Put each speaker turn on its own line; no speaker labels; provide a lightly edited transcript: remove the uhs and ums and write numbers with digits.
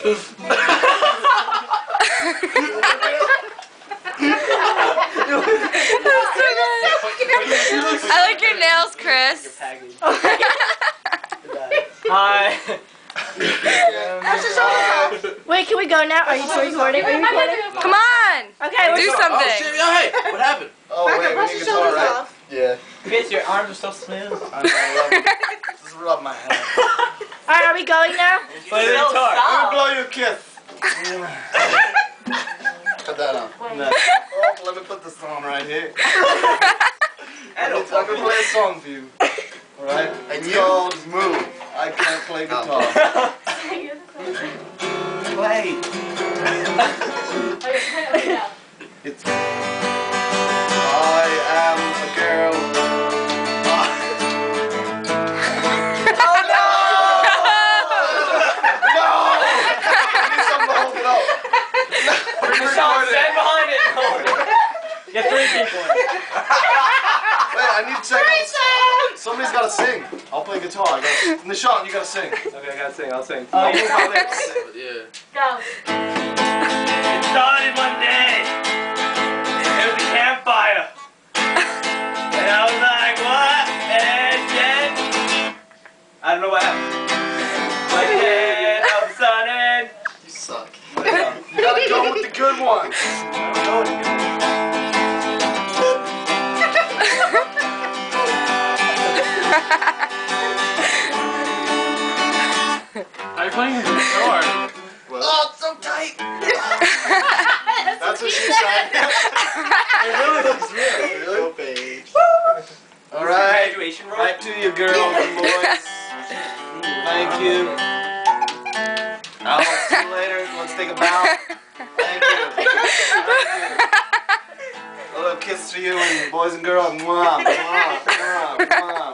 I like your nails, Chris.
Hi.
Wait, can we go now? Are you still recording? Are you recording?
Come on.
Okay,
Do something.
Oh shit, yo, hey, what happened? Oh wait, we need guitar, right? Yeah.
Chris, your arms are so smooth.
I know, just rub my hand.
Alright, are we going now?
Play the guitar.
Let me blow you a kiss. Cut that on.
No.
Oh, let me put this on right here. Let me play a song for you. Alright? It's called Move. I can't play guitar. Play. It's I am a girl. Oh no! No! I need something to hold it up.
Stand behind it. Get 3 people.
Wait, I need to check. Somebody's gotta sing. I'll play guitar. Nishan, you gotta sing.
Okay, I gotta sing. I'll sing.
Oh, you probably have to sing, but yeah.
Go.
It started one day. It was a campfire. And I was like, what? And then I don't know what happened. But then all of a sudden,
You suck. You gotta go with the good ones.
I don't know what to do. Are you playing the guitar?
Well, oh, it's so tight. That's what she said. It really looks real. Really? All right.
Graduation robe?
Right to you, girls and boys. Thank you. I'll see you later. Let's take a bow. Thank you. A little kiss for you and boys and girls. Mwah, mwah, mwah, mwah.